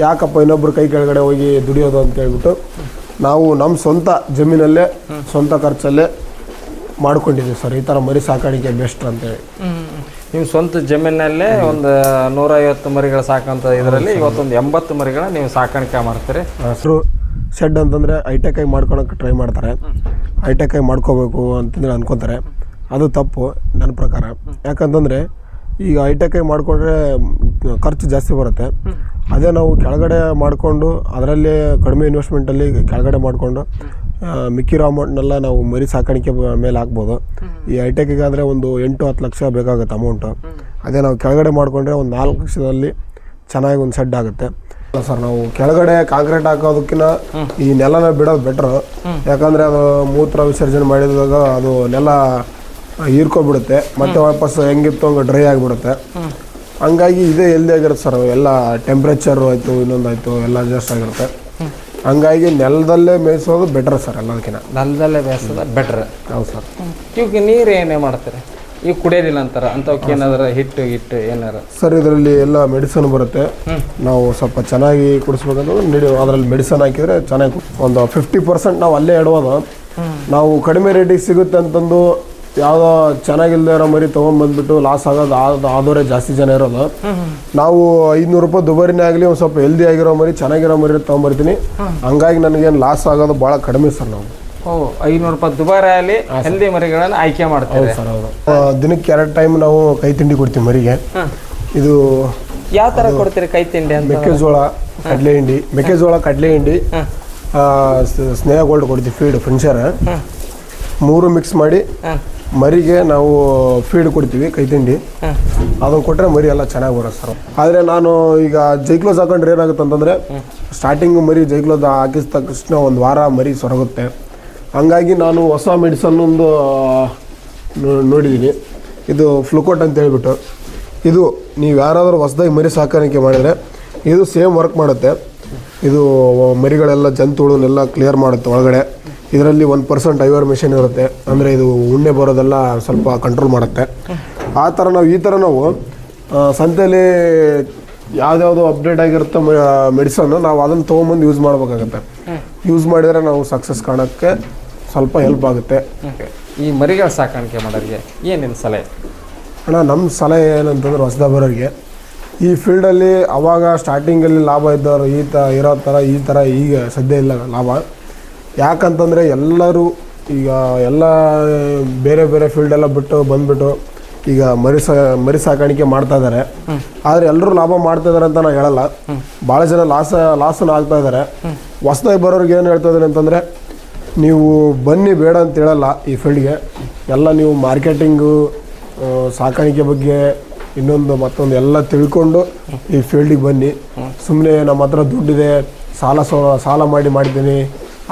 ಯಾಕಪ್ಪ ಇನ್ನೊಬ್ರು ಕೈ ಕೆಳಗಡೆ ಹೋಗಿ ದುಡಿಯೋದು ಅಂತ ಹೇಳ್ಬಿಟ್ಟು ನಾವು ನಮ್ಮ ಸ್ವಂತ ಜಮೀನಲ್ಲೇ ಸ್ವಂತ ಖರ್ಚಲ್ಲೇ ಮಾಡ್ಕೊಂಡಿದ್ದೀವಿ ಸರ್. ಈ ಥರ ಮರಿ ಸಾಕಾಣಿಕೆ ಬೆಸ್ಟ್ ಅಂತೇಳಿ. ನೀವು ಸ್ವಂತ ಜಮೀನಲ್ಲೇ ಒಂದು 150 ಮರಿಗಳು ಸಾಕಂತ ಇದರಲ್ಲಿ ಇವತ್ತೊಂದು 80 ಮರಿಗಳ ನೀವು ಸಾಕಾಣಿಕೆ ಮಾಡ್ತೀರಿ. ಹಸಿರು ಶೆಡ್ ಅಂತಂದರೆ ಹೈಟೆಕಾಗಿ ಮಾಡ್ಕೊಳಕ್ಕೆ ಟ್ರೈ ಮಾಡ್ತಾರೆ. ಹೈಟೆಕಾಗಿ ಮಾಡ್ಕೋಬೇಕು ಅಂತಂದ್ರೆ ಅನ್ಕೋತಾರೆ. ಅದು ತಪ್ಪು ನನ್ನ ಪ್ರಕಾರ. ಯಾಕಂತಂದರೆ ಈಗ ಹೈಟೆಕಾಗಿ ಮಾಡಿಕೊಂಡ್ರೆ ಖರ್ಚು ಜಾಸ್ತಿ ಬರುತ್ತೆ. ಅದೇ ನಾವು ಕೆಳಗಡೆ ಮಾಡಿಕೊಂಡು ಅದರಲ್ಲೇ ಕಡಿಮೆ ಇನ್ವೆಸ್ಟ್ಮೆಂಟಲ್ಲಿ ಕೆಳಗಡೆ ಮಾಡಿಕೊಂಡು ಮಿಕ್ಕಿರೋ ಅಮೌಂಟ್ನೆಲ್ಲ ನಾವು ಮರಿ ಸಾಕಾಣಿಕೆ ಮೇಲೆ ಹಾಕ್ಬೋದು. ಈ ಹೈಟೆಕಿಗೆ ಆದರೆ ಒಂದು 8-10 ಲಕ್ಷ ಬೇಕಾಗುತ್ತೆ ಅಮೌಂಟು. ಅದೇ ನಾವು ಕೆಳಗಡೆ ಮಾಡಿಕೊಂಡ್ರೆ ಒಂದು 4 ಲಕ್ಷದಲ್ಲಿ ಚೆನ್ನಾಗಿ ಒಂದು ಸೆಡ್ ಆಗುತ್ತೆ ಸರ್. ನಾವು ಕೆಳಗಡೆ ಕಾಂಕ್ರೀಟ್ ಹಾಕೋದಕ್ಕಿಂತ ಈ ನೆಲನ ಬಿಡೋದು ಬೆಟ್ರು. ಯಾಕಂದರೆ ಅದು ಮೂತ್ರ ವಿಸರ್ಜನೆ ಮಾಡಿದಾಗ ಅದು ನೆಲ ಹೀರ್ಕೊಬಿಡುತ್ತೆ, ಮತ್ತೆ ವಾಪಸ್ ಹೆಂಗಿತ್ತು ಹಂಗೆ ಡ್ರೈ ಆಗಿಬಿಡುತ್ತೆ. ಹಂಗಾಗಿ ಇದೇ ಹೆಲ್ದಿ ಆಗಿರುತ್ತೆ ಸರ್. ಎಲ್ಲ ಟೆಂಪ್ರೇಚರು ಆಯಿತು, ಇನ್ನೊಂದಾಯಿತು, ಎಲ್ಲ ಅಡ್ಜಸ್ಟ್ ಆಗಿರುತ್ತೆ. ಹಂಗಾಗಿ ನೆಲದಲ್ಲೇ ಮೇಯಿಸೋದು ಬೆಟ್ರ್ ಸರ್. ಎಲ್ಲದಕ್ಕಿಂತ ನೆಲದಲ್ಲೇ ಬೇಯಿಸೋದು ಬೆಟ್ರ್. ಹೌದು ಸರ್. ಇವಕ್ಕೆ ನೀರು ಏನೇ ಮಾಡ್ತಾರೆ? ಈಗ ಕುಡಿಯೋದಿಲ್ಲ ಅಂತಾರೆ ಅಂಥವಕ್ಕೆ ಏನಾದ್ರು ಹಿಟ್ಟು ಏನಾರು ಸರ್? ಇದರಲ್ಲಿ ಎಲ್ಲ ಮೆಡಿಸನ್ ಬರುತ್ತೆ. ನಾವು ಸ್ವಲ್ಪ ಚೆನ್ನಾಗಿ ಕುಡಿಸ್ಬೇಕಂದ್ರೆ ಅದರಲ್ಲಿ ಮೆಡಿಸನ್ ಹಾಕಿದರೆ ಚೆನ್ನಾಗಿ ಒಂದು 50% ನಾವು ಅಲ್ಲೇ ಇಡುವುದು. ನಾವು ಕಡಿಮೆ ರೇಟಿಗೆ ಸಿಗುತ್ತೆ ಅಂತಂದು ಯಾವುದೋ ಚೆನ್ನಾಗಿಲ್ಲದೆ ಇರೋ ಮರಿ ತೊಗೊಂಡ್ಬಂದ್ಬಿಟ್ಟು ಲಾಸ್ ಆಗೋದು ಆದವರೇ ಜಾಸ್ತಿ ಜನ ಇರೋದು. ನಾವು 500 ರೂಪಾಯಿ ದುಬಾರಿನೇ ಆಗಲಿ ಒಂದು ಸ್ವಲ್ಪ ಹೆಲ್ದಿ ಆಗಿರೋ ಮರಿ, ಚೆನ್ನಾಗಿರೋ ಮರಿ ತೊಗೊಂಬರ್ತೀನಿ. ಹಂಗಾಗಿ ನನಗೇನು ಲಾಸ್ ಆಗೋದು ಭಾಳ ಕಡಿಮೆ ಸರ್. ನಾವು 500 ರೂಪಾಯಿ ದುಬಾರಿ ಆಗಲಿ ಹೆಲ್ದಿ ಮರಿಗಳನ್ನು ಆಯ್ಕೆ ಮಾಡ್ತೀವಿ ಸರ್. ಹೌದು. ದಿನಕ್ಕೆ 2 ಟೈಮ್ ನಾವು ಕೈ ತಿಂಡಿ ಕೊಡ್ತೀವಿ ಮರಿಗೆ. ಇದು ಯಾವ ಥರ ಕೊಡ್ತೀರಿ ಕೈ ತಿಂಡಿ ಅಂತ? ಮೆಕ್ಕೆಜೋಳ, ಕಡಲೆ ಹಿಂಡಿ, ಸ್ನೇಹ ಗೋಲ್ಡ್ ಕೊಡ್ತೀವಿ ಫೀಡ್, ಫಿನ್ಷರ್ 3 ಮಿಕ್ಸ್ ಮಾಡಿ ಮರಿಗೆ ನಾವು ಫೀಡ್ ಕೊಡ್ತೀವಿ ಕೈ ತಿಂಡಿ. ಅದನ್ನು ಕೊಟ್ಟರೆ ಮರಿ ಎಲ್ಲ ಚೆನ್ನಾಗಿ ಬರುತ್ತೆ ಸರ್. ಆದರೆ ನಾನು ಈಗ ಜೈಕ್ಲೋಸ್ ಹಾಕೊಂಡ್ರೆ ಏನಾಗುತ್ತೆ ಅಂತಂದರೆ ಸ್ಟಾರ್ಟಿಂಗು ಮರಿ ಜೈಕ್ಲೋಸ್ ಹಾಕಿದ ತಕ್ಷಣ 1 ವಾರ ಮರಿ ಸೊರಗುತ್ತೆ. ಹಂಗಾಗಿ ನಾನು ಹೊಸ ಮೆಡಿಸನ್ ಒಂದು ನೋಡಿದ್ದೀನಿ. ಇದು ಫ್ಲುಕೋಟ್ ಅಂತ ಹೇಳ್ಬಿಟ್ಟು, ಇದು ನೀವು ಯಾರಾದರೂ ಹೊಸದಾಗಿ ಮರಿ ಸಾಕಾಣಿಕೆ ಮಾಡಿದರೆ ಇದು ಸೇಮ್ ವರ್ಕ್ ಮಾಡುತ್ತೆ. ಇದು ಮರಿಗಳೆಲ್ಲ ಜಂತುಗಳನ್ನೆಲ್ಲ ಕ್ಲಿಯರ್ ಮಾಡುತ್ತೆ ಒಳಗಡೆ. ಇದರಲ್ಲಿ 1% ಐವರ್ ಮೆಷಿನ್ ಇರುತ್ತೆ. ಅಂದರೆ ಇದು ಉಣ್ಣೆ ಬರೋದೆಲ್ಲ ಸ್ವಲ್ಪ ಕಂಟ್ರೋಲ್ ಮಾಡುತ್ತೆ. ಆ ಥರ ನಾವು ಸಂತೆಯಲ್ಲಿ ಯಾವುದ್ಯಾವುದೋ ಅಪ್ಡೇಟ್ ಆಗಿರುತ್ತೆ ಮೆಡಿಸನ್ನು, ನಾವು ಅದನ್ನು ತೊಗೊಂಬಂದು ಯೂಸ್ ಮಾಡಬೇಕಾಗತ್ತೆ. ಯೂಸ್ ಮಾಡಿದರೆ ನಾವು ಸಕ್ಸಸ್ ಕಾಣೋಕ್ಕೆ ಸ್ವಲ್ಪ ಹೆಲ್ಪ್ ಆಗುತ್ತೆ. ಈ ಮರಿಗಳ ಸಾಕಾಣಿಕೆ ಮಾಡೋರಿಗೆ ಏನೇನು ಸಲಹೆ? ಅಣ್ಣ, ನಮ್ಮ ಸಲಹೆ ಏನಂತಂದ್ರೆ ಹೊಸದಾಗಿ ಬರೋರಿಗೆ ಈ ಫೀಲ್ಡಲ್ಲಿ ಅವಾಗ ಸ್ಟಾರ್ಟಿಂಗಲ್ಲಿ ಲಾಭ ಇದ್ದವರು ಇರೋ ಥರ ಈ ಥರ ಈಗ ಸದ್ಯ ಇಲ್ಲ ಲಾಭ. ಯಾಕಂತಂದರೆ ಎಲ್ಲರೂ ಈಗ ಎಲ್ಲ ಬೇರೆ ಬೇರೆ ಫೀಲ್ಡೆಲ್ಲ ಬಂದುಬಿಟ್ಟು ಈಗ ಮರಿ ಸಾಕಾಣಿಕೆ ಮಾಡ್ತಾ ಇದ್ದಾರೆ. ಆದರೆ ಎಲ್ಲರೂ ಲಾಭ ಮಾಡ್ತಾ ಇದ್ದಾರೆ ಅಂತ ನಾನು ಹೇಳಲ್ಲ. ಭಾಳ ಜನ ಲಾಸನ್ನು ಆಗ್ತಾ ಇದ್ದಾರೆ. ಹೊಸದಾಗಿ ಬರೋರಿಗೆ ಏನು ಹೇಳ್ತಾ ಇದ್ದಾರೆ ಅಂತಂದರೆ, ನೀವು ಬನ್ನಿ ಬೇಡ ಅಂತ ಹೇಳಲ್ಲ ಈ ಫೀಲ್ಡ್ಗೆ. ಎಲ್ಲ ನೀವು ಮಾರ್ಕೆಟಿಂಗು, ಸಾಕಾಣಿಕೆ ಬಗ್ಗೆ ಮತ್ತೊಂದು ಎಲ್ಲ ತಿಳ್ಕೊಂಡು ಈ ಫೀಲ್ಡಿಗೆ ಬನ್ನಿ. ಸುಮ್ಮನೆ ನಮ್ಮ ಹತ್ರ ದುಡ್ಡಿದೆ, ಸಾಲ ಮಾಡ್ತೀನಿ,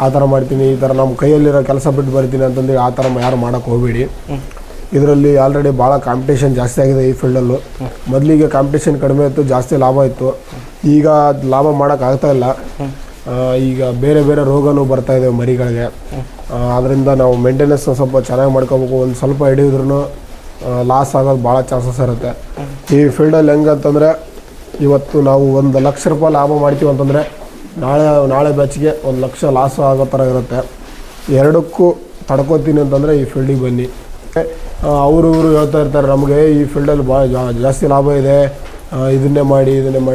ಆ ಥರ ಮಾಡ್ತೀನಿ, ಈ ಥರ ನಮ್ಮ ಕೈಯಲ್ಲಿರೋ ಕೆಲಸ ಬಿಟ್ಟು ಬರ್ತೀನಿ ಅಂತಂದು ಆ ಥರ ಯಾರು ಮಾಡೋಕ್ಕೆ ಹೋಗಬೇಡಿ. ಇದರಲ್ಲಿ ಆಲ್ರೆಡಿ ಭಾಳ ಕಾಂಪಿಟೇಷನ್ ಜಾಸ್ತಿ ಆಗಿದೆ ಈ ಫೀಲ್ಡಲ್ಲೂ. ಮೊದಲಿಗೆ ಕಾಂಪಿಟೇಷನ್ ಕಡಿಮೆ ಇತ್ತು, ಜಾಸ್ತಿ ಲಾಭ ಇತ್ತು. ಈಗ ಲಾಭ ಮಾಡೋಕ್ಕಾಗ್ತಾ ಇಲ್ಲ. ಈಗ ಬೇರೆ ಬೇರೆ ರೋಗನೂ ಬರ್ತಾಯಿದೆ ಮರಿಗಳಿಗೆ. ಅದರಿಂದ ನಾವು ಮೇಂಟೆನೆನ್ಸ್ ಸ್ವಲ್ಪ ಚೆನ್ನಾಗಿ ಮಾಡ್ಕೋಬೇಕು. ಒಂದು ಸ್ವಲ್ಪ ಹಿಡಿಯೋದ್ರೂ ಲಾಸ್ ಆಗೋದು ಭಾಳ ಚಾನ್ಸಸ್ ಇರುತ್ತೆ ಈ ಫೀಲ್ಡಲ್ಲಿ. ಹೆಂಗಂತಂದರೆ ಇವತ್ತು ನಾವು 1 ಲಕ್ಷ ರೂಪಾಯಿ ಲಾಭ ಮಾಡ್ತೀವಿ ಅಂತಂದರೆ ನಾಳೆ ಬ್ಯಾಚ್ಗೆ 1 ಲಕ್ಷ ಲಾಸ್ ಆಗೋ ಥರ ಇರುತ್ತೆ. ಎರಡಕ್ಕೂ ತಡ್ಕೋತೀನಿ ಅಂತಂದರೆ ಈ ಫೀಲ್ಡಿಗೆ ಬನ್ನಿ. ಅವರು ಹೇಳ್ತಾ ಇರ್ತಾರೆ ನಮಗೆ ಈ ಫೀಲ್ಡಲ್ಲಿ ಭಾಳ ಜಾಸ್ತಿ ಲಾಭ ಇದೆ, ಇದನ್ನೇ ಮಾಡಿ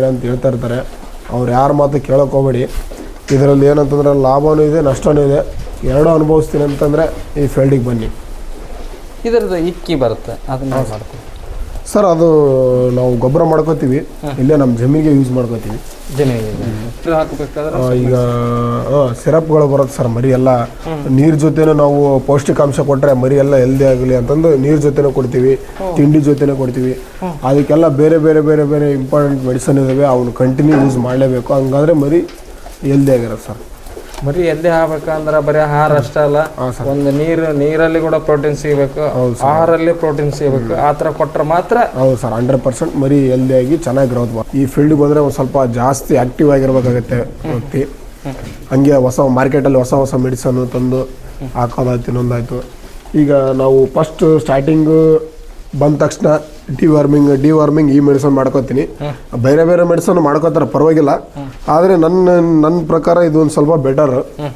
ಅಂತ ಹೇಳ್ತಾ ಇರ್ತಾರೆ. ಅವ್ರು ಯಾರ ಮಾತು ಕೇಳೋಕೆ ಹೋಗಬೇಡಿ. ಇದರಲ್ಲಿ ಏನಂತಂದರೆ ಲಾಭವೂ ಇದೆ, ನಷ್ಟವೂ ಇದೆ. ಎರಡೂ ಅನುಭವಿಸ್ತೀನಿ ಅಂತಂದರೆ ಈ ಫೀಲ್ಡಿಗೆ ಬನ್ನಿ. ಇದರದ್ದು ಇಕ್ಕಿ ಬರುತ್ತೆ, ಅದನ್ನ ಮಾಡ್ತೀವಿ ಸರ್. ಅದು ನಾವು ಗೊಬ್ಬರ ಮಾಡ್ಕೋತೀವಿ, ಇಲ್ಲೇ ನಮ್ಮ ಜಮೀನಿಗೆ ಯೂಸ್ ಮಾಡ್ಕೋತೀವಿ. ಹಾಕಬೇಕಾದ್ರೆ ಈಗ ಸಿರಪ್ಗಳು ಬರುತ್ತೆ ಸರ್. ಮರಿ ಎಲ್ಲ ನೀರು ಜೊತೆನೂ ನಾವು ಪೌಷ್ಟಿಕಾಂಶ ಕೊಟ್ಟರೆ ಮರಿ ಎಲ್ಲ ಹೆಲ್ದಿ ಆಗಲಿ ಅಂತಂದು ನೀರು ಜೊತೆನೂ ಕೊಡ್ತೀವಿ, ತಿಂಡಿ ಜೊತೆನೂ ಕೊಡ್ತೀವಿ. ಅದಕ್ಕೆಲ್ಲ ಬೇರೆ ಬೇರೆ ಬೇರೆ ಬೇರೆ ಇಂಪಾರ್ಟೆಂಟ್ ಮೆಡಿಸನ್ ಇದ್ದಾವೆ, ಅವನು ಕಂಟಿನ್ಯೂ ಯೂಸ್ ಮಾಡಲೇಬೇಕು. ಹಂಗಾದ್ರೆ ಮರಿ ಹೆಲ್ದಿ ಆಗಿರುತ್ತೆ ಸರ್. ಮರಿ ಹೆಲ್ದಿ ಆಗ್ಬೇಕಂದ್ರೆ ಬರೀ ಆಹಾರ ಅಷ್ಟೇ ಅಲ್ಲ, ಒಂದು ನೀರಲ್ಲಿ ಕೂಡ ಪ್ರೋಟೀನ್ ಸಿಗಬೇಕು, ಆಹಾರಲ್ಲಿ ಪ್ರೋಟೀನ್ ಸಿಗಬೇಕು. ಆ ಥರ ಕೊಟ್ಟರೆ ಮಾತ್ರ. ಹೌದು ಸರ್, 100% ಮರಿ ಹೆಲ್ದಿಯಾಗಿ ಚೆನ್ನಾಗಿ ಗ್ರೋತ್ ಮಾಡಿ. ಈ ಫೀಲ್ಡ್ಗೆ ಬಂದರೆ ಒಂದು ಸ್ವಲ್ಪ ಜಾಸ್ತಿ ಆ್ಯಕ್ಟಿವ್ ಆಗಿರ್ಬೇಕಾಗತ್ತೆ ವ್ಯಕ್ತಿ. ಹಂಗೆ ಮಾರ್ಕೆಟಲ್ಲಿ ಹೊಸ ಮೆಡಿಸನ್ನು ತಂದು ಹಾಕೋದಾಯ್ತು, ಇನ್ನೊಂದಾಯಿತು. ಈಗ ನಾವು ಫಸ್ಟ್ ಸ್ಟಾರ್ಟಿಂಗು ಬಂದ ತಕ್ಷಣ ಡಿವಾರ್ಮಿಂಗ್ ಈ ಮೆಡಿಸನ್ ಮಾಡ್ಕೋತೀನಿ. ಬೇರೆ ಬೇರೆ ಮೆಡಿಸನ್ ಮಾಡ್ಕೋತಾರೆ ಪರವಾಗಿಲ್ಲ, ಆದರೆ ನನ್ನ ಪ್ರಕಾರ ಇದು ಒಂದು ಸ್ವಲ್ಪ ಬೆಟರ್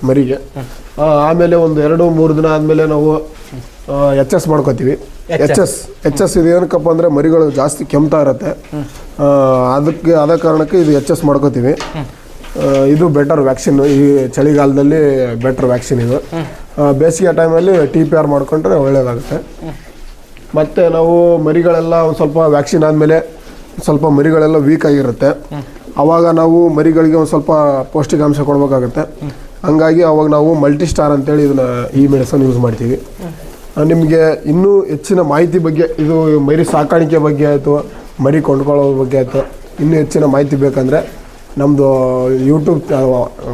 ಮರಿಗೆ. ಆಮೇಲೆ ಒಂದು 2-3 ದಿನ ಆದಮೇಲೆ ನಾವು HS ಮಾಡ್ಕೋತೀವಿ. HS ಇದು ಏನಕ್ಕಪ್ಪ ಅಂದರೆ ಮರಿಗಳು ಜಾಸ್ತಿ ಕೆಮ್ತಾ ಇರುತ್ತೆ, ಅದೇ ಕಾರಣಕ್ಕೆ ಇದು HS ಮಾಡ್ಕೋತೀವಿ. ಇದು ಬೆಟರ್ ವ್ಯಾಕ್ಸಿನ್, ಈ ಚಳಿಗಾಲದಲ್ಲಿ ಬೆಟರ್ ವ್ಯಾಕ್ಸಿನ್ ಇದು. ಬೇಸಿಗೆ ಟೈಮಲ್ಲಿ TPR ಮಾಡ್ಕೊಂಡ್ರೆ ಒಳ್ಳೆಯದಾಗುತ್ತೆ. ಮತ್ತು ನಾವು ಮರಿಗಳೆಲ್ಲ ಒಂದು ಸ್ವಲ್ಪ ವ್ಯಾಕ್ಸಿನ್ ಆದಮೇಲೆ ಸ್ವಲ್ಪ ಮರಿಗಳೆಲ್ಲ ವೀಕ್ ಆಗಿರುತ್ತೆ, ಆವಾಗ ನಾವು ಮರಿಗಳಿಗೆ ಒಂದು ಸ್ವಲ್ಪ ಪೌಷ್ಟಿಕಾಂಶ ಕೊಡಬೇಕಾಗುತ್ತೆ. ಹಂಗಾಗಿ ಅವಾಗ ನಾವು ಮಲ್ಟಿಸ್ಟಾರ್ ಅಂತೇಳಿ ಈ ಮೆಡಿಸನ್ ಯೂಸ್ ಮಾಡ್ತೀವಿ. ನಿಮಗೆ ಇನ್ನೂ ಹೆಚ್ಚಿನ ಮಾಹಿತಿ ಬಗ್ಗೆ, ಇದು ಮರಿ ಸಾಕಾಣಿಕೆ ಬಗ್ಗೆ ಆಯಿತು, ಮರಿ ಕೊಂಡ್ಕೊಳ್ಳೋ ಬಗ್ಗೆ ಆಯಿತು, ಇನ್ನೂ ಹೆಚ್ಚಿನ ಮಾಹಿತಿ ಬೇಕಂದರೆ ನಮ್ಮದು ಯೂಟ್ಯೂಬ್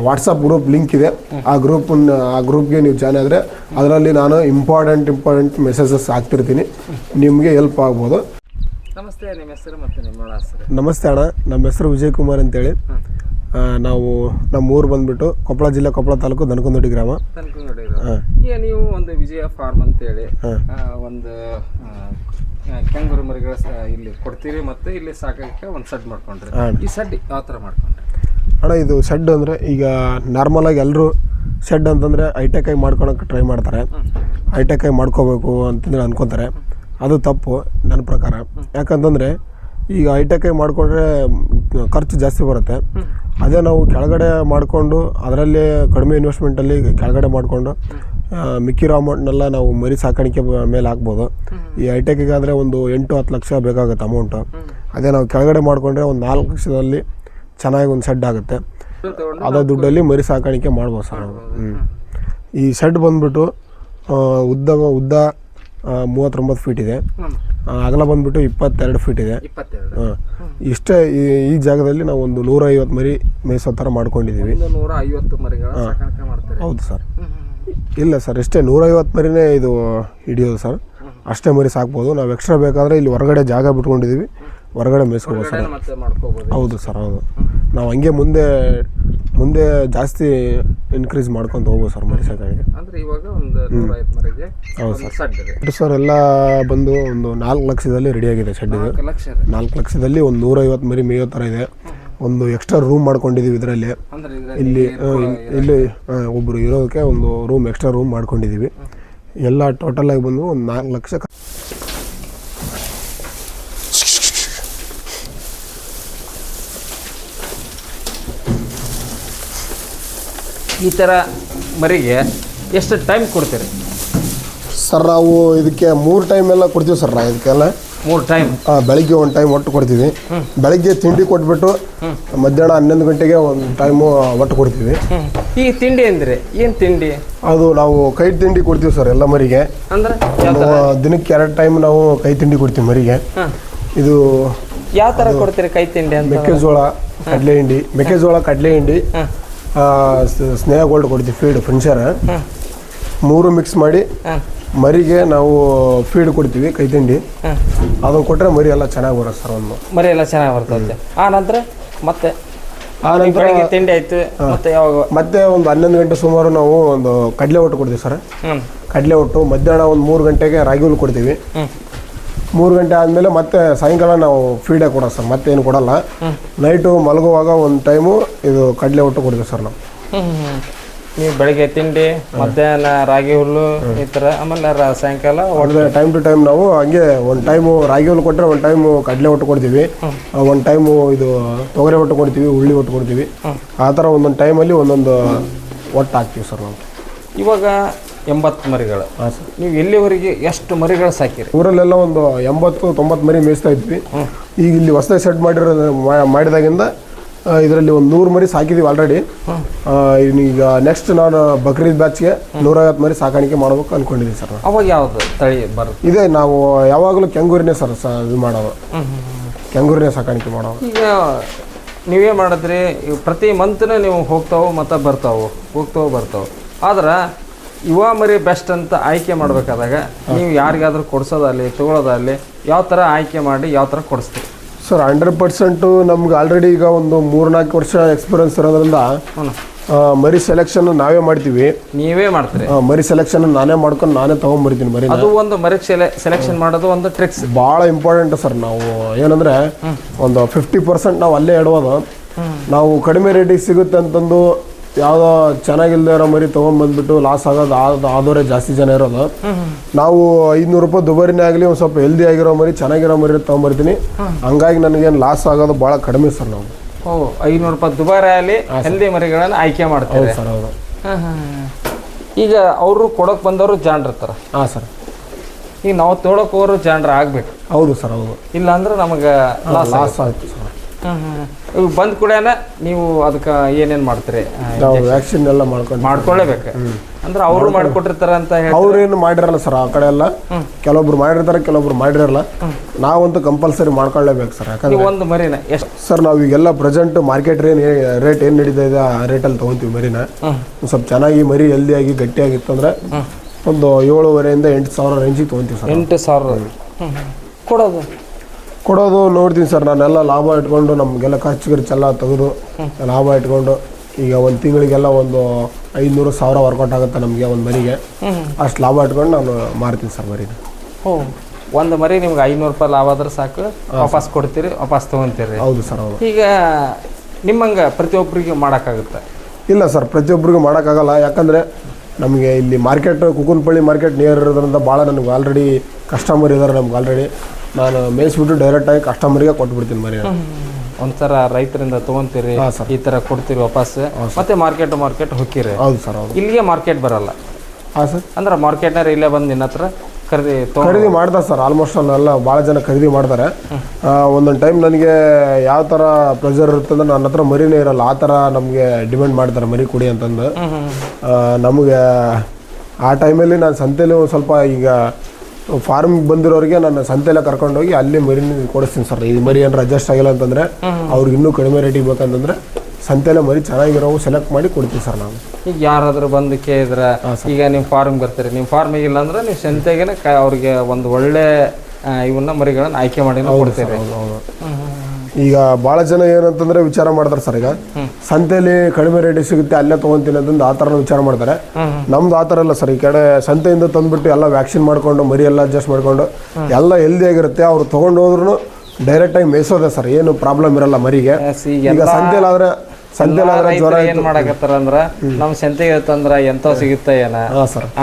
ವಾಟ್ಸಪ್ ಗ್ರೂಪ್ ಲಿಂಕ್ ಇದೆ. ಆ ಗ್ರೂಪ್ಗೆ ನೀವು ಜಾಯ್ನ್ ಆದರೆ ಅದರಲ್ಲಿ ನಾನು ಇಂಪಾರ್ಟೆಂಟ್ ಮೆಸೇಜಸ್ ಹಾಕ್ತಿರ್ತೀನಿ, ನಿಮಗೆ ಹೆಲ್ಪ್ ಆಗ್ಬೋದು. ನಮಸ್ತೆ, ನಿಮ್ಮ ಹೆಸರು ಮತ್ತು ನಿಮ್ಮ ಹೆಸರು? ನಮಸ್ತೆ ಅಣ್ಣ, ನಮ್ಮ ಹೆಸರು ವಿಜಯ್ ಕುಮಾರ್ ಅಂತೇಳಿ. ನಮ್ಮ ಊರು ಬಂದುಬಿಟ್ಟು ಕೊಪ್ಪಳ ಜಿಲ್ಲೆ, ಕೊಪ್ಪಳ ತಾಲೂಕು, ದನಕನದೊಡ್ಡಿ ಗ್ರಾಮ. ಈಗ ನೀವು ಒಂದು ವಿಜಯ ಫಾರ್ಮ್ ಅಂತೇಳಿ ಒಂದು ಕೆಂಗೂರು ಮರಿಗಳ ಇಲ್ಲಿ ಕೊಡ್ತೀರಿ ಮತ್ತು ಇಲ್ಲಿ ಸಾಕಕ್ಕೆ ಒಂದು ಸೆಡ್ ಮಾಡ್ಕೊಂಡ್ರಿ. ಈ ಸೆಡ್ ಯಾವ ಥರ ಮಾಡ್ಕೊಂಡ್ರಿ ಅಣ್ಣ? ಇದು ಶೆಡ್ ಅಂದರೆ ಈಗ ನಾರ್ಮಲಾಗಿ ಎಲ್ಲರೂ ಶೆಡ್ ಅಂತಂದರೆ ಹೈಟೆಕಾಗಿ ಮಾಡ್ಕೊಳಕ್ಕೆ ಟ್ರೈ ಮಾಡ್ತಾರೆ, ಹೈಟೆಕಾಗಿ ಮಾಡ್ಕೋಬೇಕು ಅಂತಂದ್ರೆ ಅನ್ಕೋತಾರೆ. ಅದು ತಪ್ಪು ನನ್ನ ಪ್ರಕಾರ. ಯಾಕಂತಂದರೆ ಈಗ ಹೈಟೆಕಾಗಿ ಮಾಡಿಕೊಂಡ್ರೆ ಖರ್ಚು ಜಾಸ್ತಿ ಬರುತ್ತೆ. ಅದೇ ನಾವು ಕೆಳಗಡೆ ಮಾಡಿಕೊಂಡು ಅದರಲ್ಲೇ ಕಡಿಮೆ ಇನ್ವೆಸ್ಟ್ಮೆಂಟಲ್ಲಿ ಕೆಳಗಡೆ ಮಾಡಿಕೊಂಡು ಮಿಕ್ಕಿರೋ ಅಮೌಂಟ್ನೆಲ್ಲ ನಾವು ಮರಿ ಸಾಕಾಣಿಕೆ ಮೇಲೆ ಹಾಕ್ಬೋದು. ಈ ಹೈಟೆಕ್ಗಾದರೆ ಒಂದು 8-10 ಲಕ್ಷ ಬೇಕಾಗುತ್ತೆ ಅಮೌಂಟು. ಅದೇ ನಾವು ಕೆಳಗಡೆ ಮಾಡಿಕೊಂಡ್ರೆ ಒಂದು 4 ಲಕ್ಷದಲ್ಲಿ ಚೆನ್ನಾಗಿ ಒಂದು ಶೆಡ್ ಆಗುತ್ತೆ. ಅದೇ ದುಡ್ಡಲ್ಲಿ ಮರಿ ಸಾಕಾಣಿಕೆ ಮಾಡ್ಬೋದು ಸರ್ ನಾವು. ಈ ಶೆಡ್ ಬಂದುಬಿಟ್ಟು ಉದ್ದ 39 ಫೀಟ್ ಇದೆ, ಅಗಲ ಬಂದುಬಿಟ್ಟು 22 ಫೀಟ್ ಇದೆ. ಇಷ್ಟೇ ಈ ಜಾಗದಲ್ಲಿ ನಾವು ಒಂದು 150 ಮರಿ ಮೇಯಿಸೋ ಥರ ಮಾಡ್ಕೊಂಡಿದ್ದೀವಿ. 150 ಮರಿಗಳ ಸಾಕಾಣಿಕೆ ಮಾಡ್ತಾರೆ? ಹೌದು ಸರ್. ಇಲ್ಲ ಸರ್, ಇಷ್ಟೇ 150 ಮರಿನೇ ಇದು ಹಿಡಿಯೋದು ಸರ್, ಅಷ್ಟೇ ಮರಿ ಸಾಕ್ಬೋದು. ನಾವು ಎಕ್ಸ್ಟ್ರಾ ಬೇಕಾದರೆ ಇಲ್ಲಿ ಹೊರಗಡೆ ಜಾಗ ಬಿಟ್ಕೊಂಡಿದ್ದೀವಿ, ಹೊರಗಡೆ ಮೇಯಿಸ್ಕೋಬೋದು ಸರ್. ಹೌದು ಸರ್, ಹೌದು. ನಾವು ಹಂಗೆ ಮುಂದೆ ಜಾಸ್ತಿ ಇನ್ಕ್ರೀಸ್ ಮಾಡ್ಕೊಂಡು ಹೋಗ್ಬೋದು ಸರ್ ಮರಿ ಸಾಕಾಣಿಕೆ. ಹೌದು ಸರ್. ಸರ್ ಎಲ್ಲ ಬಂದು ಒಂದು 4 ಲಕ್ಷದಲ್ಲಿ ರೆಡಿಯಾಗಿದೆ ಶೆಡ್ ಇದು. 4 ಲಕ್ಷದಲ್ಲಿ ಒಂದು 150 ಮರಿ ಮೇಯೋ ಥರ ಇದೆ. ಒಂದು ಎಕ್ಸ್ಟ್ರಾ ರೂಮ್ ಮಾಡ್ಕೊಂಡಿದ್ದೀವಿ ಇದರಲ್ಲಿ. ಇಲ್ಲಿ ಒಬ್ಬರು ಇರೋದಕ್ಕೆ ಒಂದು ಎಕ್ಸ್ಟ್ರಾ ರೂಮ್ ಮಾಡ್ಕೊಂಡಿದ್ದೀವಿ. ಎಲ್ಲ ಟೋಟಲಾಗಿ ಬಂದು ಒಂದು 4 ಲಕ್ಷ. ಈ ಥರ ಮರಿಗೆ ಎಷ್ಟು ಟೈಮ್ ಕೊಡ್ತೀರಿ ಸರ್? ನಾವು ಇದಕ್ಕೆ 3 ಟೈಮ್ ಎಲ್ಲ ಕೊಡ್ತೀವಿ ಸರ್. ನಾವು ಇದಕ್ಕೆಲ್ಲ 3 ಟೈಮ್. ಬೆಳಿಗ್ಗೆ ಒಂದು ಟೈಮ್ ಒಟ್ಟು ಕೊಡ್ತೀವಿ. ಬೆಳಗ್ಗೆ ತಿಂಡಿ ಕೊಟ್ಬಿಟ್ಟು ಮಧ್ಯಾಹ್ನ 11 ಗಂಟೆಗೆ ಒಂದು ಟೈಮು ಒಟ್ಟು ಕೊಡ್ತೀವಿ. ಈ ತಿಂಡಿ ಅಂದರೆ ಏನು ತಿಂಡಿ? ಅದು ನಾವು ಕೈ ತಿಂಡಿ ಕೊಡ್ತೀವಿ ಸರ್ ಎಲ್ಲ ಮರಿಗೆ. ಅಂದರೆ ದಿನಕ್ಕೆ 2 ಟೈಮ್ ನಾವು ಕೈ ತಿಂಡಿ ಕೊಡ್ತೀವಿ ಮರಿಗೆ. ಇದು ಯಾವ ಥರ ಕೊಡ್ತೀರಿ ಕೈ ತಿಂಡಿ ಅಂತ? ಮೆಕ್ಕೆಜೋಳ, ಕಡಲೆ ಹಿಂಡಿ, ಸ್ನೇಹ ಗೋಲ್ಡ್ ಕೊಡ್ತೀವಿ, ಫೀಡ್ ಫಿನ್ಷರ್ 3 ಮಿಕ್ಸ್ ಮಾಡಿ ಮರಿಗೆ ನಾವು ಫೀಡ್ ಕೊಡ್ತೀವಿ, ಕೈ ತಿಂಡಿ. ಅದನ್ನು ಕೊಟ್ಟರೆ ಮರಿ ಎಲ್ಲ ಚೆನ್ನಾಗಿ ಬರುತ್ತೆ ಸರ್. ಒಂದು ಮರಿ ಎಲ್ಲ ಚೆನ್ನಾಗಿ ಬರ್ತದೆ. ಆ ನಂತರ ಮತ್ತೆ ತಿಂಡಿ ಆಯ್ತು, ಮತ್ತೆ ಒಂದು 11 ಗಂಟೆ ಸುಮಾರು ನಾವು ಒಂದು ಕಡಲೆ ಒಟ್ಟು ಕೊಡ್ತೀವಿ ಸರ್. ಕಡಲೆ ಒಟ್ಟು ಮಧ್ಯಾಹ್ನ ಒಂದು 3 ಗಂಟೆಗೆ ರಾಗಿ ಹುಲ್ಲು ಕೊಡ್ತೀವಿ. 3 ಗಂಟೆ ಆದಮೇಲೆ ಮತ್ತೆ ಸಾಯಂಕಾಲ ನಾವು ಫೀಡೇ ಕೊಡೋದು ಸರ್, ಮತ್ತೇನು ಕೊಡಲ್ಲ. ನೈಟು ಮಲಗುವಾಗ ಒಂದು ಟೈಮು ಇದು ಕಡಲೆ ಒಟ್ಟು ಕೊಡ್ತೀವಿ ಸರ್ ನಾವು. ನೀವು ಬೆಳಗ್ಗೆ ತಿಂಡಿ, ಮಧ್ಯಾಹ್ನ ರಾಗಿ ಹುಲ್ಲು ಈ ಥರ, ಆಮೇಲೆ ಸಾಯಂಕಾಲ ಟೈಮ್ ಟು ಟೈಮ್ ನಾವು ಹಂಗೆ ಒಂದು ಟೈಮು ರಾಗಿ ಹುಲ್ಲು ಕೊಟ್ಟರೆ ಒಂದು ಟೈಮು ಕಡಲೆ ಒಟ್ಟು ಕೊಡ್ತೀವಿ, ಒಂದು ಟೈಮು ಇದು ತೊಗರೆ ಒಟ್ಟು ಕೊಡ್ತೀವಿ, ಹುಳ್ಳಿ ಒಟ್ಟು ಕೊಡ್ತೀವಿ. ಆ ಥರ ಒಂದೊಂದು ಟೈಮಲ್ಲಿ ಒಂದೊಂದು ಒಟ್ಟು ಹಾಕ್ತೀವಿ ಸರ್ ನಾವು. ಇವಾಗ 80 ಮರಿಗಳು. ಹಾಂ ಸರ್. ನೀವು ಎಲ್ಲಿವರೆಗೆ ಎಷ್ಟು ಮರಿಗಳು ಸಾಕಿರಿ? ಊರಲ್ಲೆಲ್ಲ ಒಂದು 80-90 ಮರಿ ಮೇಯಿಸ್ತಾ ಇದ್ವಿ. ಈಗ ಇಲ್ಲಿ ಹೊಸದಾಗಿ ಸೆಟ್ ಮಾಡಿದಾಗಿಂದ ಇದರಲ್ಲಿ ಒಂದು 100 ಮರಿ ಸಾಕಿದ್ದೀವಿ ಆಲ್ರೆಡಿ. ಈಗ ನೆಕ್ಸ್ಟ್ ನಾನು ಬಕ್ರೀದ್ ಬ್ಯಾಚ್ಗೆ 150 ಮರಿ ಸಾಕಾಣಿಕೆ ಮಾಡ್ಬೇಕು ಅಂದ್ಕೊಂಡಿದ್ದೀವಿ ಸರ್. ಅವಾಗ ಯಾವುದು ತಳಿ ಬರುತ್ತೆ? ಇದೇ ನಾವು ಯಾವಾಗಲೂ ಕೆಂಗೂರಿನೇ ಸರ್ ಇದು ಮಾಡೋದು, ಕೆಂಗೂರಿನೇ ಸಾಕಾಣಿಕೆ ಮಾಡೋದು. ಈಗ ನೀವೇ ಮಾಡಿದ್ರಿ, ಪ್ರತಿ ಮಂತ್ನೇ ನೀವು ಹೋಗ್ತಾವೆ ಬರ್ತಾವೆ. ಆದ್ರೆ ಯುವ ಮರಿ ಬೆಸ್ಟ್ ಅಂತ ಆಯ್ಕೆ ಮಾಡಬೇಕಾದಾಗ ನೀವು ಯಾರಿಗಾದ್ರೂ ಕೊಡಿಸೋದಲ್ಲಿ ತೊಗೊಳೋದಲ್ಲಿ ಯಾವ ಥರ ಆಯ್ಕೆ ಮಾಡಿ ಯಾವ ಥರ ಕೊಡಿಸ್ತೀವಿ ಸರ್ 100% ನಮ್ಗೆ ಆಲ್ರೆಡಿ ಈಗ ಒಂದು 3-4 ವರ್ಷ ಎಕ್ಸ್ಪೀರಿಯನ್ಸ್ ಇರೋದ್ರಿಂದ ಮರಿ ಸೆಲೆಕ್ಷನ್ ನಾವೇ ಮಾಡ್ತೀವಿ. ನೀವೇ ಮಾಡ್ತೀರಿ? ಮರಿ ಸೆಲೆಕ್ಷನ್ ನಾನೇ ಮಾಡ್ಕೊಂಡು ನಾನೇ ತೊಗೊಂಡ್ಬರ್ತೀನಿ ಮರಿ. ಅದು ಒಂದು ಮರಿ ಸೆಲೆಕ್ಷನ್ ಮಾಡೋದು ಒಂದು ಟ್ರಿಕ್ಸ್ ಭಾಳ ಇಂಪಾರ್ಟೆಂಟ್ ಸರ್. ನಾವು ಏನಂದರೆ ಒಂದು 50% ನಾವು ಅಲ್ಲೇ ಇಡೋದು. ನಾವು ಕಡಿಮೆ ರೇಟಿಗೆ ಸಿಗುತ್ತೆ ಅಂತಂದು ಯಾವುದೋ ಚೆನ್ನಾಗಿಲ್ಲದೆ ಇರೋ ಮರಿ ತೊಗೊಂಡ್ಬಂದ್ಬಿಟ್ಟು ಲಾಸ್ ಆಗೋದು ಆದವರೇ ಜಾಸ್ತಿ ಜನ ಇರೋದು. ನಾವು 500 ರೂಪಾಯಿ ದುಬಾರಿನೇ ಆಗಲಿ ಒಂದು ಸ್ವಲ್ಪ ಹೆಲ್ದಿ ಆಗಿರೋ ಮರಿ ಚೆನ್ನಾಗಿರೋ ಮರಿ ತೊಗೊಂಬರ್ತೀನಿ. ಹಂಗಾಗಿ ನನಗೇನು ಲಾಸ್ ಆಗೋದು ಭಾಳ ಕಡಿಮೆ ಸರ್. ನಾವು 500 ರೂಪಾಯಿ ದುಬಾರಿ ಆಗಲಿ ಹೆಲ್ದಿ ಮರಿಗಳನ್ನು ಆಯ್ಕೆ ಮಾಡ್ತೀವಿ ಸರ್. ಹೌದು. ಈಗ ಅವರು ಕೊಡೋಕೆ ಬಂದವರು ಜಾಣ್ರಿರ್ತಾರೆ. ಹಾಂ ಸರ್. ಈಗ ನಾವು ತೊಗೊಳಕ್ಕೆ ಹೋಗೋರು ಜಾಣ್ರ ಆಗ್ಬೇಕು. ಹೌದು ಸರ್. ಹೌದು. ಇಲ್ಲ ಅಂದ್ರೆ ನಮಗೆ ಲಾಸ್ ಆಯ್ತು ಸರ್. ಈಗ ಬಂದ ಕೂಡೇನ ನೀವು ಅದಕ್ಕೆ ಏನೇನು ಮಾಡ್ತೀರಿ? ವ್ಯಾಕ್ಸಿನ್ ಎಲ್ಲ ಮಾಡ್ಕೊಳ್ಳೇಬೇಕು. ಅಂದ್ರೆ ಅವರು ಮಾಡಿಕೊಟ್ಟಿರ್ತಾರೆ ಅಂತ ಹೇಳಿ ಅವ್ರೇನು ಮಾಡಿರಲ್ಲ ಸರ್. ಆ ಕಡೆ ಎಲ್ಲ ಕೆಲವೊಬ್ರು ಮಾಡಿರ್ತಾರೆ, ಕೆಲವೊಬ್ರು ಮಾಡಿರಲ್ಲ. ನಾವಂತೂ ಕಂಪಲ್ಸರಿ ಮಾಡ್ಕೊಳ್ಳೇಬೇಕು ಸರ್. ಯಾಕಂದ್ರೆ ಒಂದು ಮರಿನ ಎಷ್ಟು ಸರ್ ನಾವು ಈಗೆಲ್ಲ ಪ್ರೆಸೆಂಟ್ ಮಾರ್ಕೆಟ್ ರೇಟ್ ಏನು ನಡೀತಾ ಇದೆ ಆ ರೇಟಲ್ಲಿ ತೊಗೊತೀವಿ ಮರಿನ. ಸ್ವಲ್ಪ ಚೆನ್ನಾಗಿ ಮರಿ ಹೆಲ್ದಿಯಾಗಿ ಗಟ್ಟಿಯಾಗಿತ್ತು ಅಂದರೆ ಒಂದು 7,500 ಇಂದ 8,000 ರೇಂಜಿಗೆ ತೊಗೊತೀವಿ ಸರ್. 8,000 ಕೊಡೋದು ನೋಡ್ತೀನಿ ಸರ್. ನಾನೆಲ್ಲ ಲಾಭ ಇಟ್ಕೊಂಡು ನಮಗೆಲ್ಲ ಖರ್ಚುಗೆಲ್ಲ ತೆಗೆದು ಲಾಭ ಇಟ್ಕೊಂಡು ಈಗ ಒಂದು ತಿಂಗಳಿಗೆಲ್ಲ ಒಂದು 500,000 ವರ್ಕೌಟ್ ಆಗುತ್ತೆ ನಮಗೆ ಒಂದು ಮರಿಗೆ. ಅಷ್ಟು ಲಾಭ ಇಟ್ಕೊಂಡು ನಾನು ಮಾರ್ತೀನಿ ಸರ್ ಮರಿನ. ಒಂದು ಮರಿ ನಿಮ್ಗೆ 500 ರೂಪಾಯಿ ಲಾಭ ಆದ್ರೆ ಸಾಕು, ವಾಪಸ್ ಕೊಡ್ತೀರಿ, ವಾಪಸ್ ತೊಗೊತೀರಿ. ಹೌದು ಸರ್. ಹೌದು. ಈಗ ನಿಮ್ಮಂಗೆ ಪ್ರತಿಯೊಬ್ಬರಿಗೆ ಮಾಡೋಕ್ಕಾಗುತ್ತೆ? ಇಲ್ಲ ಸರ್, ಪ್ರತಿಯೊಬ್ಬರಿಗೂ ಮಾಡೋಕ್ಕಾಗಲ್ಲ. ಯಾಕಂದರೆ ನಮಗೆ ಇಲ್ಲಿ ಮಾರ್ಕೆಟ್ ಕುಕುನ್ಪಳ್ಳಿ ಮಾರ್ಕೆಟ್ ನಿಯರ್ ಇರೋದ್ರಿಂದ ಭಾಳ ನನಗೆ ಆಲ್ರೆಡಿ ಕಸ್ಟಮರ್ ಇದ್ದಾರೆ. ನಮ್ಗೆ ಆಲ್ರೆಡಿ ನಾನು ಮೇಯಿಸ್ಬಿಟ್ಟು ಡೈರೆಕ್ಟಾಗಿ ಕಸ್ಟಮರ್ಗೆ ಕೊಟ್ಬಿಡ್ತೀನಿ ಮರಿ. ಒಂಥರ ರೈತರಿಂದ ತೊಗೊತೀರಿ, ಈ ಥರ ಕೊಡ್ತೀರಿ ವಾಪಸ್, ಮತ್ತೆ ಮಾರ್ಕೆಟ್ ಹೋಗ್ತೀರಿ. ಹೌದು ಸರ್. ಹೌದು. ಇಲ್ಲಿಗೆ ಮಾರ್ಕೆಟ್ ಬರಲ್ಲ? ಹಾಂ ಸರ್. ಅಂದ್ರೆ ಮಾರ್ಕೆಟ್ನಾರ ಇಲ್ಲೇ ಬಂದು ನಿನ್ನ ಹತ್ರ ಖರೀದಿ ಮಾಡ್ತಾರೆ ಸರ್. ಆಲ್ಮೋಸ್ಟ್ ಅಲ್ಲೆಲ್ಲ ಭಾಳ ಜನ ಖರೀದಿ ಮಾಡ್ತಾರೆ. ಒಂದೊಂದು ಟೈಮ್ ನನಗೆ ಯಾವ ಥರ ಪ್ರೆಷರ್ ಇರುತ್ತೆ ಅಂದ್ರೆ ನನ್ನ ಹತ್ರ ಮರಿನೇ ಇರಲ್ಲ. ಆ ಥರ ನಮಗೆ ಡಿಮ್ಯಾಂಡ್ ಮಾಡ್ತಾರೆ ಮರಿ ಕೊಡಿ ಅಂತಂದು. ನಮಗೆ ಆ ಟೈಮಲ್ಲಿ ನಾನು ಸಂತೆಯಲ್ಲಿ ಒಂದು ಸ್ವಲ್ಪ ಈಗ ಫಾರ್ಮಿಗೆ ಬಂದಿರೋರಿಗೆ ನಾನು ಸಂತೆಯಲ್ಲೇ ಕರ್ಕೊಂಡೋಗಿ ಅಲ್ಲಿ ಮರಿನ ಕೊಡಿಸ್ತೀನಿ ಸರ್. ಈ ಮರಿ ಏನಾರು ಅಡ್ಜಸ್ಟ್ ಆಗಿಲ್ಲ ಅಂತಂದರೆ ಅವ್ರಿಗೆ ಇನ್ನೂ ಕಡಿಮೆ ರೇಟಿಗೆ ಬೇಕಂತಂದರೆ ಸಂತೆಯಲ್ಲೇ ಮರಿ ಚೆನ್ನಾಗಿರೋವು ಸೆಲೆಕ್ಟ್ ಮಾಡಿ ಕೊಡ್ತೀನಿ ಸರ್ ನಾನು. ಈಗ ಯಾರಾದರೂ ಬಂದು ಕೇಳಿದ್ರೆ, ಈಗ ನೀವು ಫಾರ್ಮ್ ಬರ್ತೀರಿ, ನಿಮ್ಮ ಫಾರ್ಮಿಗೆ ಇಲ್ಲ ಅಂದ್ರೆ ನೀವು ಸಂತೆಗೆ ಅವ್ರಿಗೆ ಒಂದು ಒಳ್ಳೆ ಇವನ್ನ ಮರಿಗಳನ್ನು ಆಯ್ಕೆ ಮಾಡಿ ಕೊಡ್ತೀರಿ. ಈಗ ಭಾಳ ಜನ ಏನಂತಂದ್ರೆ ವಿಚಾರ ಮಾಡ್ತಾರೆ ಸರ್. ಈಗ ಸಂತೆಯಲ್ಲಿ ಕಡಿಮೆ ರೇಟಿಗೆ ಸಿಗುತ್ತೆ ಅಲ್ಲೇ ತೊಗೊತೀನಿ ಅಂತಂದು ಆ ಥರ ವಿಚಾರ ಮಾಡ್ತಾರೆ. ನಮ್ದು ಆ ಥರ ಇಲ್ಲ ಸರ್. ಈ ಕಡೆ ಸಂತೆಯಿಂದ ತಂದುಬಿಟ್ಟು ಎಲ್ಲ ವ್ಯಾಕ್ಸಿನ್ ಮಾಡ್ಕೊಂಡು ಮರಿ ಎಲ್ಲ ಅಡ್ಜಸ್ಟ್ ಮಾಡ್ಕೊಂಡು ಎಲ್ಲ ಹೆಲ್ದಿಯಾಗಿರುತ್ತೆ. ಅವ್ರು ತೊಗೊಂಡು ಹೋದ್ರೂ ಡೈರೆಕ್ಟಾಗಿ ಮೇಯಿಸೋದೆ ಸರ್. ಏನು ಪ್ರಾಬ್ಲಮ್ ಇರಲ್ಲ ಮರಿಗೆ. ಈಗ ಸಂತೆಲಾದ್ರೆ ಜ್ವರ ಏನ್ ಮಾಡಕತ್ತಾರ ಅಂದ್ರ ನಮ್ ಸಂತೆಗೆ ತಂದ್ರ ಎಂತ ಸಿಗುತ್ತೆ ಏನ,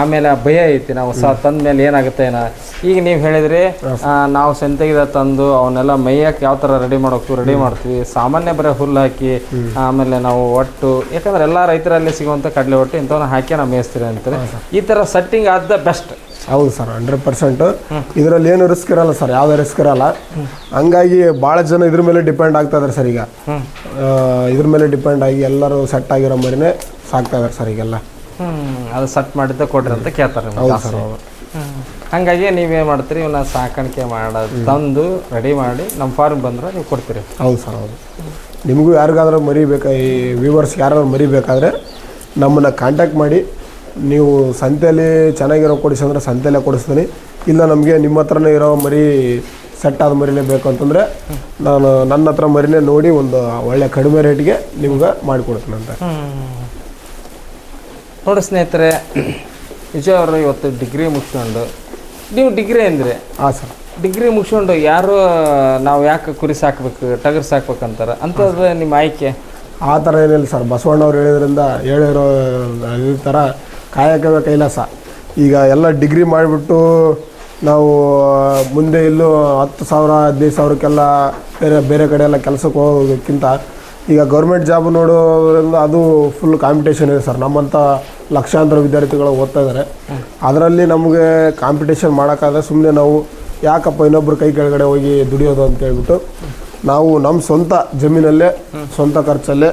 ಆಮೇಲೆ ಭಯ ಐತಿ ನಾವು ತಂದ ಮೇಲೆ ಏನಾಗುತ್ತೆ ಏನ. ಈಗ ನೀವ್ ಹೇಳಿದ್ರಿ ನಾವು ಸಂತೆಗೆ ತಂದು ಅವನ್ನೆಲ್ಲ ಮೈಯಕ್ಕೆ ಯಾವ ತರ ರೆಡಿ ಮಾಡ್ತೀವಿ. ಸಾಮಾನ್ಯ ಬರೀ ಹುಲ್ಲು ಹಾಕಿ ಆಮೇಲೆ ನಾವು ಒಟ್ಟು, ಯಾಕಂದ್ರೆ ಎಲ್ಲಾ ರೈತರಲ್ಲಿ ಸಿಗುವಂತ ಕಡಲೆ ಒಟ್ಟು ಇಂಥವನ್ನ ಹಾಕಿ ನಾವು ಮೇಯಿಸ್ತೀವಿ ಅಂತಾರೆ. ಈ ತರ ಸೆಟ್ಟಿಂಗ್ ಆದ ಬೆಸ್ಟ್. ಹೌದು ಸರ್, 100%. ಇದರಲ್ಲಿ ಏನು ರಿಸ್ಕ್ ಇರಲ್ಲ ಸರ್, ಯಾವುದೇ ರಿಸ್ಕ್ ಇರಲ್ಲ. ಹಂಗಾಗಿ ಭಾಳ ಜನ ಇದ್ರ ಮೇಲೆ ಡಿಪೆಂಡ್ ಆಗ್ತಾ ಇದಾರೆ ಸರ್. ಈಗ ಇದ್ರ ಮೇಲೆ ಡಿಪೆಂಡ್ ಆಗಿ ಎಲ್ಲರೂ ಸೆಟ್ ಆಗಿರೋ ಮರಿನೇ ಸಾಕ್ತಾ ಇದಾರೆ ಸರ್ ಈಗೆಲ್ಲ. ಅದು ಸೆಟ್ ಮಾಡಿದ್ದ ಕೊಡ್ರಿ ಅಂತ ಕೇಳ್ತಾರೆ. ಹೌದು ಸರ್. ಹಂಗಾಗಿ ನೀವೇನು ಮಾಡ್ತೀರಿ, ಇವನ್ನ ಸಾಕಾಣಿಕೆ ಮಾಡೋದು ತಂದು ರೆಡಿ ಮಾಡಿ ನಮ್ಮ ಫಾರ್ಮ್ ಬಂದ್ರೆ ನೀವು ಕೊಡ್ತೀರಿ. ಹೌದು ಸರ್. ಹೌದು. ನಿಮಗೂ ಯಾರಿಗಾದ್ರೂ ಮರಿ ಬೇಕಾ, ಈ ವ್ಯೂವರ್ಸ್ಗೆ ಯಾರಾದ್ರೂ ಮರಿ ಬೇಕಾದರೆ ನಮ್ಮನ್ನು ಕಾಂಟ್ಯಾಕ್ಟ್ ಮಾಡಿ. ನೀವು ಸಂತೆಯಲ್ಲಿ ಚೆನ್ನಾಗಿರೋ ಕೊಡಿಸಿ ಅಂದರೆ ಸಂತೆಯಲ್ಲೇ ಕೊಡಿಸ್ತೀನಿ. ಇಲ್ಲ ನಮಗೆ ನಿಮ್ಮ ಹತ್ರನೇ ಇರೋ ಮರಿ ಸೆಟ್ ಆದ ಮರಿನೇ ಬೇಕು ಅಂತಂದರೆ ನಾನು ನನ್ನ ಹತ್ರ ಮರಿನೇ ನೋಡಿ ಒಂದು ಒಳ್ಳೆ ಕಡಿಮೆ ರೇಟ್ಗೆ ನಿಮ್ಗೆ ಮಾಡಿಕೊಡ್ತೀನಿ ಅಂತ. ನೋಡಿ ಸ್ನೇಹಿತರೆ, ವಿಜಯ್ ಅವರು ಇವತ್ತು ಡಿಗ್ರಿ ಮುಗಿಸ್ಕೊಂಡು, ನೀವು ಡಿಗ್ರಿ ಅಂದರೆ ಹಾಂ ಸರ್, ಡಿಗ್ರಿ ಮುಗಿಸ್ಕೊಂಡು ಯಾರು ನಾವು ಯಾಕೆ ಕುರಿ ಸಾಕ್ಬೇಕು, ಟಗರು ಸಾಕ್ಬೇಕಂತಾರೆ ಅಂಥದ್ದು ನಿಮ್ಮ ಆಯ್ಕೆ? ಆ ಥರ ಏನಿಲ್ಲ ಸರ್. ಬಸವಣ್ಣವ್ರು ಹೇಳಿರೋ ಈ ಥರ ಕಾಯಕವೇ ಕೈಲಾಸ. ಈಗ ಎಲ್ಲ ಡಿಗ್ರಿ ಮಾಡಿಬಿಟ್ಟು ನಾವು ಮುಂದೆ ಇಲ್ಲೂ 10,000 15,000ಕ್ಕೆಲ್ಲ ಬೇರೆ ಕಡೆ ಎಲ್ಲ ಕೆಲಸಕ್ಕೆ ಹೋಗೋದಕ್ಕಿಂತ ಈಗ ಗೌರ್ಮೆಂಟ್ ಜಾಬ್ ನೋಡೋದ್ರಿಂದ ಅದು ಫುಲ್ ಕಾಂಪಿಟೇಷನ್ ಇದೆ ಸರ್. ನಮ್ಮಂಥ ಲಕ್ಷಾಂತರ ವಿದ್ಯಾರ್ಥಿಗಳು ಓದ್ತಾ ಇದ್ದಾರೆ. ಅದರಲ್ಲಿ ನಮಗೆ ಕಾಂಪಿಟೇಷನ್ ಮಾಡೋಕ್ಕಾದ್ರೆ ಸುಮ್ಮನೆ ನಾವು ಯಾಕಪ್ಪ ಇನ್ನೊಬ್ಬರು ಕೈ ಕೆಳಗಡೆ ಹೋಗಿ ದುಡಿಯೋದು ಅಂತ ಹೇಳ್ಬಿಟ್ಟು ನಾವು ನಮ್ಮ ಸ್ವಂತ ಜಮೀನಲ್ಲೇ ಸ್ವಂತ ಖರ್ಚಲ್ಲೇ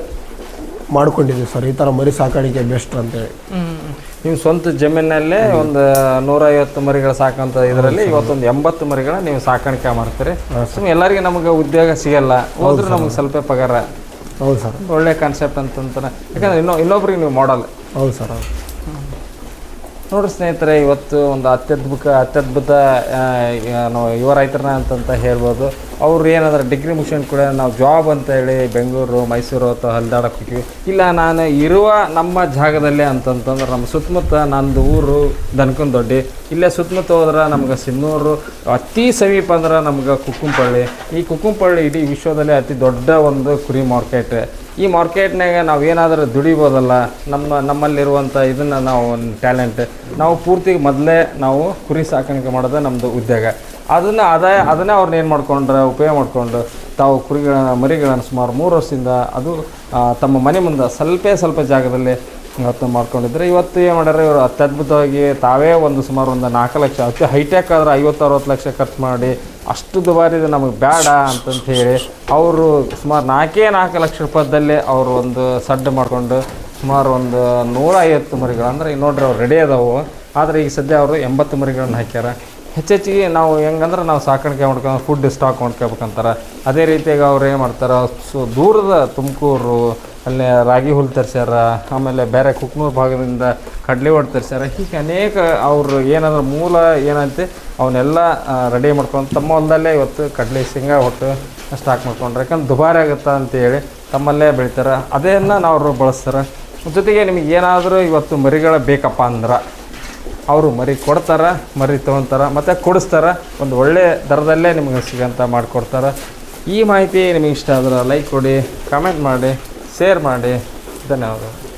ಮಾಡ್ಕೊಂಡಿದ್ದೀವಿ ಸರ್. ಈ ಥರ ಮರಿ ಸಾಕಾಣಿಕೆ ಬೆಸ್ಟ್ ಅಂತೇಳಿ. ನೀವು ಸ್ವಂತ ಜಮೀನಲ್ಲೇ ಒಂದು 150 ಮರಿಗಳು ಸಾಕಂತ ಇದರಲ್ಲಿ ಇವತ್ತೊಂದು 80 ಮರಿಗಳ ನೀವು ಸಾಕಾಣಿಕೆ ಮಾಡ್ತೀರಿ. ಸುಮ್ಮನೆ ಎಲ್ಲರಿಗೆ ನಮಗೆ ಉದ್ಯೋಗ ಸಿಗಲ್ಲ, ಹೋದ್ರೂ ನಮಗೆ ಸ್ವಲ್ಪ ಪಗಾರ. ಹೌದು ಸರ್. ಒಳ್ಳೆ ಕಾನ್ಸೆಪ್ಟ್ ಅಂತಂತಾರೆ. ಯಾಕಂದರೆ ಇನ್ನೊಬ್ರಿಗೆ ನೀವು ಮಾಡಲ್ಲ. ಹೌದು ಸರ್. ಹೌದು. ನೋಡ್ರಿ ಸ್ನೇಹಿತರೆ, ಇವತ್ತು ಒಂದು ಅತ್ಯದ್ಭುತ ಯುವ ರೈತರನ್ನ ಅಂತ ಹೇಳ್ಬೋದು. ಅವ್ರು ಏನಾದ್ರೆ ಡಿಗ್ರಿ ಮುಗಿಸ್ಕೊಂಡು ಕೂಡ ನಾವು ಜಾಬ್ ಅಂತ ಹೇಳಿ ಬೆಂಗಳೂರು ಮೈಸೂರು ಅಥವಾ ಹಲ್ದಾಡಕ್ಕೆ ಹೋಗ್ತೀವಿ. ಇಲ್ಲ ನಾನು ಇರುವ ನಮ್ಮ ಜಾಗದಲ್ಲೇ ಅಂತಂತಂದ್ರೆ ನಮ್ಮ ಸುತ್ತಮುತ್ತ ನಂದು ಊರು ದನಕನದೊಡ್ಡಿ, ಇಲ್ಲೇ ಸುತ್ತಮುತ್ತ ಹೋದ್ರೆ ನಮ್ಗೆ ಸಿನ್ನೂರು, ಅತಿ ಸಮೀಪ ಅಂದ್ರೆ ನಮ್ಗೆ ಕುಕ್ಕುಂಪಳ್ಳಿ. ಈ ಕುಕ್ಕುಂಪಳ್ಳಿ ಇಡೀ ವಿಶ್ವದಲ್ಲೇ ಅತಿ ದೊಡ್ಡ ಒಂದು ಕುರಿ ಮಾರ್ಕೆಟ್. ಈ ಮಾರ್ಕೆಟ್ನಾಗ ನಾವು ಏನಾದರೂ ದುಡಿಬೋದಲ್ಲ, ನಮ್ಮಲ್ಲಿರುವಂಥ ಇದನ್ನು ನಾವು ಟ್ಯಾಲೆಂಟ್ ನಾವು ಪೂರ್ತಿ ಮೊದಲೇ ನಾವು ಕುರಿ ಸಾಕಾಣಿಕೆ ಮಾಡೋದು ನಮ್ಮದು ಉದ್ಯೋಗ. ಅದನ್ನೇ ಅವ್ರನ್ನ ಏನು ಮಾಡ್ಕೊಂಡ್ರೆ ಉಪಯೋಗ ಮಾಡಿಕೊಂಡು ತಾವು ಮರಿಗಳನ್ನು ಸುಮಾರು 3 ವರ್ಷದಿಂದ ಅದು ತಮ್ಮ ಮನೆ ಮುಂದೆ ಸ್ವಲ್ಪ ಜಾಗದಲ್ಲಿ ಇವತ್ತು ಮಾಡ್ಕೊಂಡಿದ್ರೆ ಇವತ್ತು ಏನು ಮಾಡ್ಯಾರ ಇವರು ಅತ್ಯದ್ಭುತವಾಗಿ ತಾವೇ ಸುಮಾರು ಒಂದು 4 ಲಕ್ಷ, ಅತಿ ಹೈಟೆಕ್ ಆದರೆ 50-60 ಲಕ್ಷ ಖರ್ಚು ಮಾಡಿ ಅಷ್ಟು ದುಬಾರಿ ನಮಗೆ ಬೇಡ ಅಂತಂತ ಹೇಳಿ ಅವರು ಸುಮಾರು 4 ಲಕ್ಷ ರೂಪಾಯಿದಲ್ಲಿ ಅವರು ಒಂದು ಸಡ್ಡು ಮಾಡಿಕೊಂಡು ಸುಮಾರು ಒಂದು 150 ಮರಿಗಳು ಅಂದರೆ ಈಗ ನೋಡ್ರಿ ಅವ್ರು ರೆಡಿ ಅದಾವು. ಆದರೆ ಈಗ ಸದ್ಯ ಅವರು 80 ಮರಿಗಳನ್ನು ಹಾಕ್ಯಾರ. ಹೆಚ್ಚೆಚ್ಚಿಗೆ ನಾವು ಹೆಂಗಂದ್ರೆ ನಾವು ಸಾಕಾಣಿಕೆ ಮಾಡ್ಕೊಂಡು ಫುಡ್ ಸ್ಟಾಕ್ ಮಾಡ್ಕೋಬೇಕಂತಾರೆ. ಅದೇ ರೀತಿಯಾಗಿ ಅವ್ರು ಏನು ಮಾಡ್ತಾರೆ, ದೂರದ ತುಮಕೂರು ಅಲ್ಲೇ ರಾಗಿ ಹುಲ್ಲು ತರಿಸ್ಯಾರ, ಆಮೇಲೆ ಬೇರೆ ಕುಕ್ನೂರು ಭಾಗದಿಂದ ಕಡಲೆ ಒಟ್ಟು ತರಿಸ್ಯಾರ. ಹೀಗೆ ಅನೇಕ ಅವರು ಏನಾದ್ರು ಮೂಲ ಏನಂತೆ ಅವನ್ನೆಲ್ಲ ರೆಡಿ ಮಾಡ್ಕೊಂಡು ತಮ್ಮ ಹೊಲದಲ್ಲೇ ಇವತ್ತು ಕಡಲೆ ಶೇಂಗಾ ಒಟ್ಟು ಸ್ಟಾಕ್ ಮಾಡ್ಕೊಂಡ್ರೆ, ಯಾಕಂದ್ರೆ ದುಬಾರಿ ಆಗುತ್ತಾ ಅಂತೇಳಿ ತಮ್ಮಲ್ಲೇ ಬೆಳಿತಾರೆ. ಅದನ್ನು ನಾವು ಬಳಸ್ತಾರೆ. ಜೊತೆಗೆ ನಿಮಗೆ ಏನಾದರೂ ಇವತ್ತು ಮರಿಗಳ ಬೇಕಪ್ಪ ಅಂದ್ರೆ ಅವರು ಮರಿ ಕೊಡ್ತಾರೆ, ಮರಿ ತೊಗೊತಾರೆ ಮತ್ತು ಕೊಡಿಸ್ತಾರೆ. ಒಂದು ಒಳ್ಳೆಯ ದರದಲ್ಲೇ ನಿಮಗೆ ಸಿಗೋಂಥ ಮಾಡಿಕೊಡ್ತಾರೆ. ಈ ಮಾಹಿತಿ ನಿಮಗೆ ಇಷ್ಟ ಆದ್ರೆ ಲೈಕ್ ಕೊಡಿ, ಕಮೆಂಟ್ ಮಾಡಿ, ಶೇರ್ ಮಾಡಿ. ಧನ್ಯವಾದಗಳು.